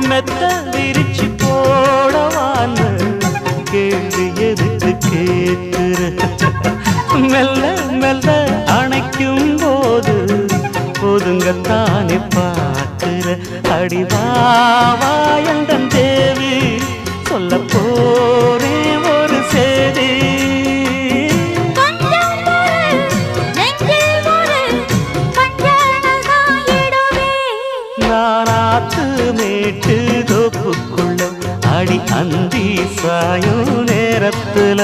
மெத்த விரிச்சு போடவான்னு கேள்வி எதுக்கு கேட்கிற மெல்ல மெல்ல அணைக்கும் போது ஒதுங்கத்தானே பார்க்கிற அடிவாவாயந்தன் தேவி சொல்ல போரே ஒரு சேதி நானாத்து மேட்டு தோப்புக்குள்ள அடி அந்தி சாயும் நேரத்துல